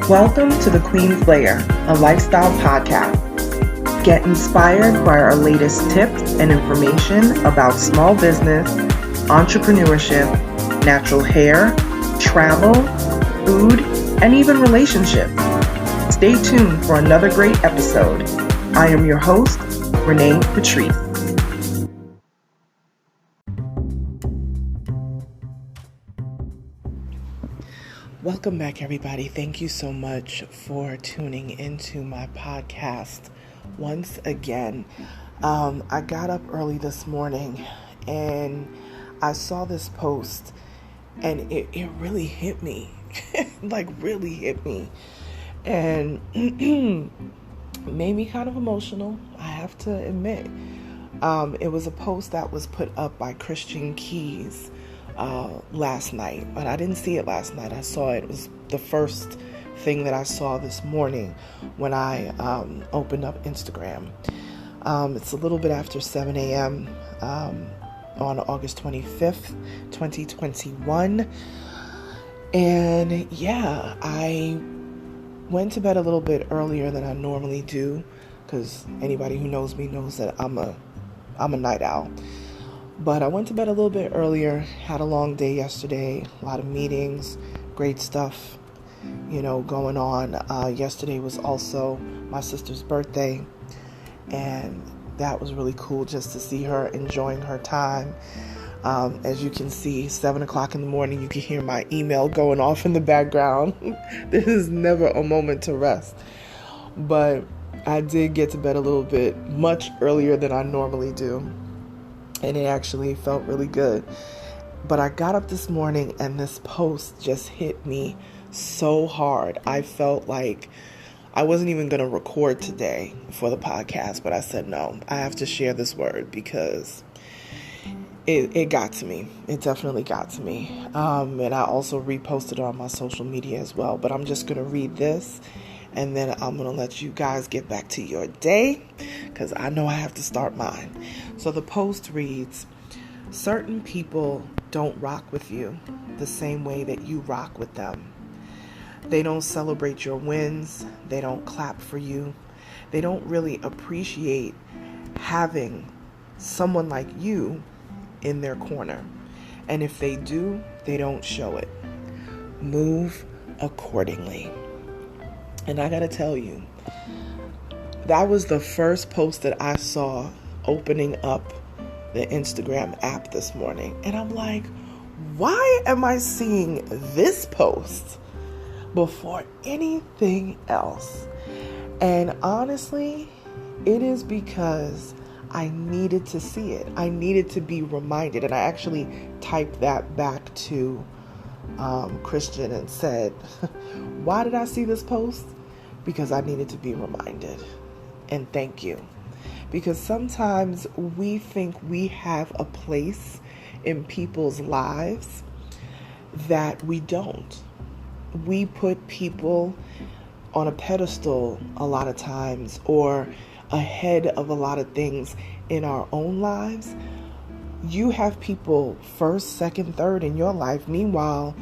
Welcome to the Queen's Lair, a lifestyle podcast. Get inspired by our latest tips and information about small business, entrepreneurship, natural hair, travel, food, and even relationships. Stay tuned for another great episode. I am your host, Renee Patrice. Welcome back, everybody. Thank you so much for tuning into my podcast once again. I got up early this morning and I saw this post and it really hit me, like really hit me, and made me kind of emotional, I have to admit. It was a post that was put up by Christian Keys last night, but I didn't see it last night. I saw it. It was the first thing that I saw this morning when I opened up Instagram. It's a little bit after 7 a.m. On August 25th, 2021. And yeah, I went to bed a little bit earlier than I normally do, because anybody who knows me knows that I'm a night owl. But I went to bed a little bit earlier, had a long day yesterday, a lot of meetings, great stuff, going on. Yesterday was also my sister's birthday, and that was really cool just to see her enjoying her time. As you can see, 7 o'clock in the morning, you can hear my email going off in the background. This is never a moment to rest. But I did get to bed a little bit much earlier than I normally do, and it actually felt really good. But I got up this morning and this post just hit me so hard. I felt like I wasn't even going to record today for the podcast, but I said, no, I have to share this word because it got to me. It definitely got to me. And I also reposted it on my social media as well. But I'm just going to read this, and then I'm going to let you guys get back to your day, because I know I have to start mine. So the post reads, certain people don't rock with you the same way that you rock with them. They don't celebrate your wins. They don't clap for you. They don't really appreciate having someone like you in their corner. And if they do, they don't show it. Move accordingly. And I gotta tell you, that was the first post that I saw opening up the Instagram app this morning. And I'm like, why am I seeing this post before anything else? And honestly, it is because I needed to see it. I needed to be reminded. And I actually typed that back to Christian and said, why did I see this post? Because I needed to be reminded. And thank you. Because sometimes we think we have a place in people's lives that we don't. We put people on a pedestal a lot of times, or ahead of a lot of things in our own lives. You have people first, second, third in your life. Meanwhile,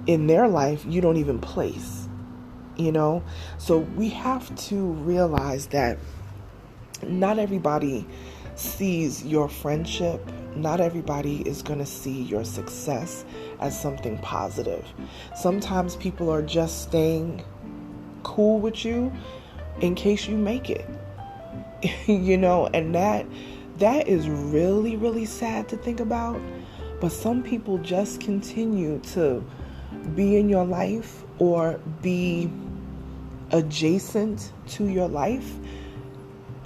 in their life, you don't even place. So we have to realize that not everybody sees your friendship. Not everybody is going to see your success as something positive. Sometimes people are just staying cool with you in case you make it. And that is really, really sad to think about. But some people just continue to be in your life or be adjacent to your life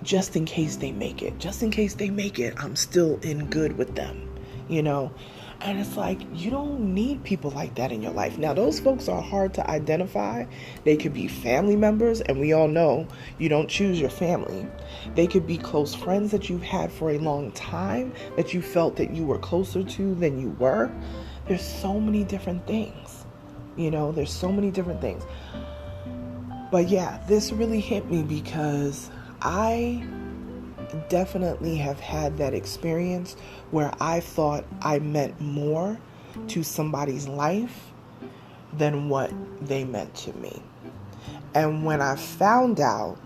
just in case they make it. Just in case they make it, I'm still in good with them, And it's like, you don't need people like that in your life. Now, those folks are hard to identify. They could be family members, and we all know you don't choose your family. They could be close friends that you've had for a long time, that you felt that you were closer to than you were. There's so many different things. There's so many different things. But yeah, this really hit me because I definitely have had that experience where I thought I meant more to somebody's life than what they meant to me. And when I found out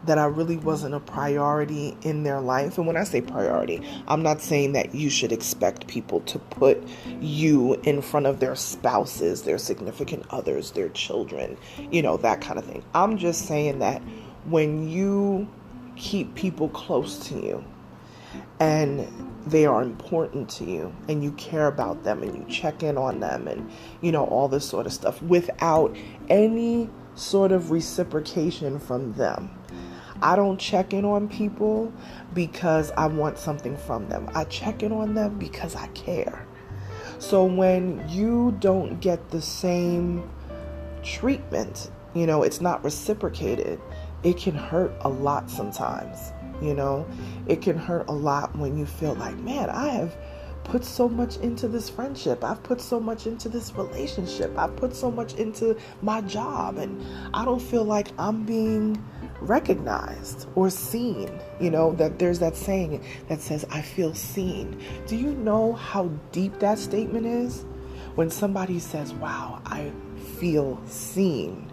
that I really wasn't a priority in their life, and when I say priority, I'm not saying that you should expect people to put you in front of their spouses, their significant others, their children, that kind of thing. I'm just saying that when you keep people close to you and they are important to you and you care about them and you check in on them and, all this sort of stuff without any sort of reciprocation from them. I don't check in on people because I want something from them. I check in on them because I care. So when you don't get the same treatment, it's not reciprocated, it can hurt a lot sometimes. It can hurt a lot when you feel like, man, I have put so much into this friendship. I've put so much into this relationship. I've put so much into my job, and I don't feel like I'm being recognized or seen. That there's that saying that says, I feel seen. Do you know how deep that statement is? When somebody says, wow, I feel seen.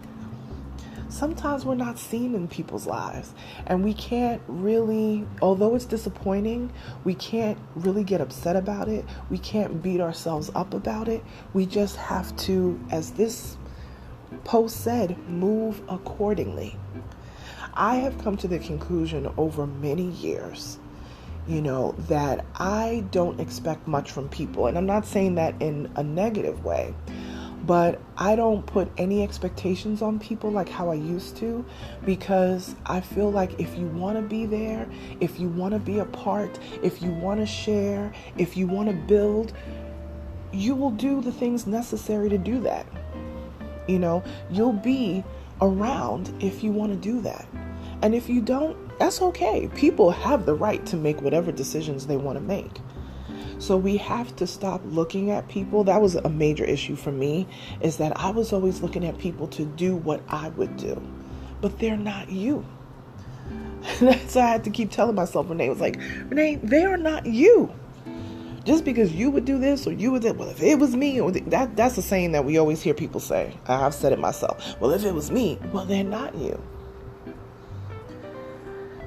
Sometimes we're not seen in people's lives, and we can't really, although it's disappointing, we can't really get upset about it. We can't beat ourselves up about it. We just have to, as this post said, move accordingly. I have come to the conclusion over many years, that I don't expect much from people. And I'm not saying that in a negative way, but I don't put any expectations on people like how I used to, because I feel like if you want to be there, if you want to be a part, if you want to share, if you want to build, you will do the things necessary to do that. You'll be around if you want to do that. And if you don't, that's okay. People have the right to make whatever decisions they want to make. So we have to stop looking at people. That was a major issue for me, is that I was always looking at people to do what I would do, but they're not you. That's why I had to keep telling myself. Renee was like, Renee, they are not you. Just because you would do this or you would do, well, if it was me, or that's a saying that we always hear people say. I've said it myself. Well, if it was me, well, they're not you.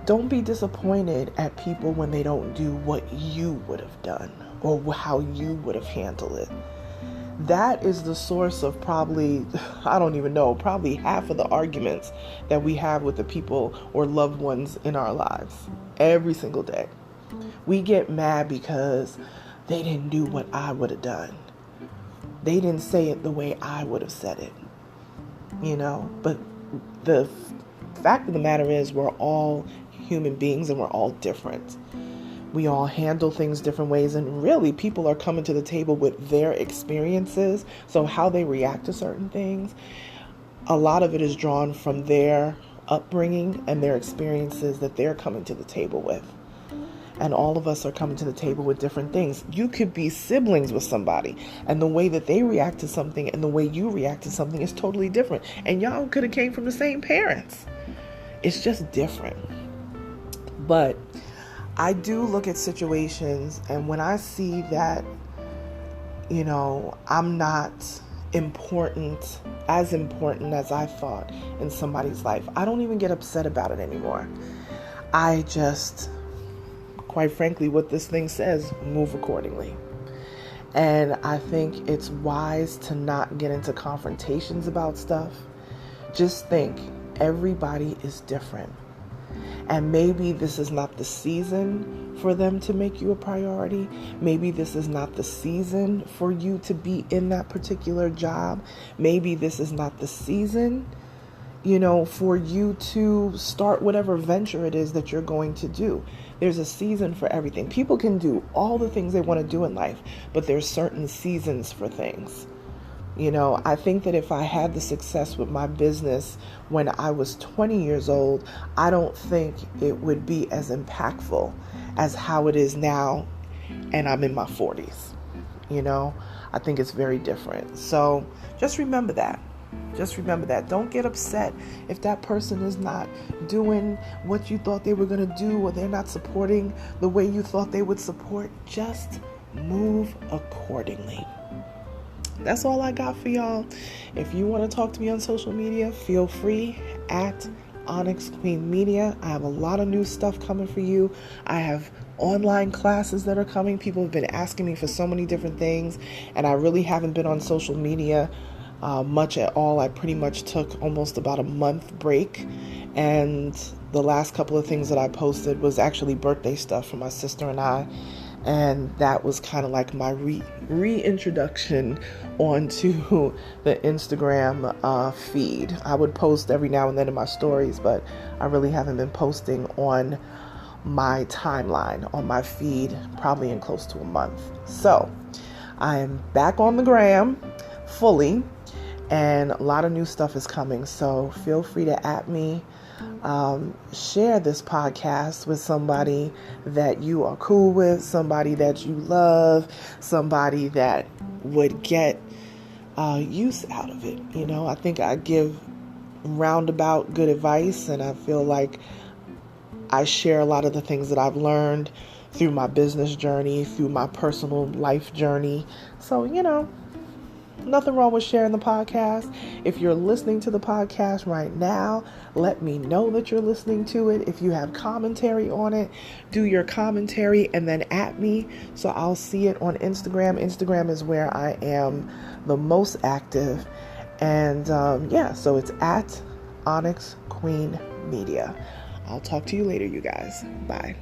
Don't be disappointed at people when they don't do what you would have done or how you would have handled it. That is the source of probably half of the arguments that we have with the people or loved ones in our lives every single day. We get mad because they didn't do what I would have done. They didn't say it the way I would have said it. But the fact of the matter is we're all human beings and we're all different. We all handle things different ways, and really people are coming to the table with their experiences. So how they react to certain things, a lot of it is drawn from their upbringing and their experiences that they're coming to the table with. And all of us are coming to the table with different things. You could be siblings with somebody, and the way that they react to something and the way you react to something is totally different. And y'all could have came from the same parents. It's just different. But I do look at situations, and when I see that, I'm not as important as I thought in somebody's life, I don't even get upset about it anymore. I just, quite frankly, what this thing says, move accordingly. And I think it's wise to not get into confrontations about stuff. Just think, everybody is different. And maybe this is not the season for them to make you a priority. Maybe this is not the season for you to be in that particular job. Maybe this is not the season, for you to start whatever venture it is that you're going to do. There's a season for everything. People can do all the things they want to do in life, but there's certain seasons for things. I think that if I had the success with my business when I was 20 years old, I don't think it would be as impactful as how it is now, and I'm in my 40s. I think it's very different. So just remember that. Don't get upset if that person is not doing what you thought they were going to do, or they're not supporting the way you thought they would support. Just move accordingly. that's all I got for y'all. If you want to talk to me on social media, feel free at Onyx Queen Media. I have a lot of new stuff coming for you. I have online classes that are coming. People have been asking me for so many different things, and I really haven't been on social media much at all. I pretty much took almost about a month break, and the last couple of things that I posted was actually birthday stuff for my sister and I, and that was kind of like my reintroduction onto the Instagram feed. I would post every now and then in my stories, but I really haven't been posting on my timeline, on my feed, probably in close to a month. So I am back on the gram fully, and a lot of new stuff is coming. So feel free to @ me. Share this podcast with somebody that you are cool with, somebody that you love, somebody that would get use out of it. You know, I think I give roundabout good advice, and I feel like I share a lot of the things that I've learned through my business journey, through my personal life journey. So, you know, nothing wrong with sharing the podcast. If you're listening to the podcast right now, let me know that you're listening to it. If you have commentary on it, do your commentary and then @ me so I'll see it on Instagram. Instagram is where I am the most active. And so it's at Onyx Queen Media. I'll talk to you later, you guys. Bye.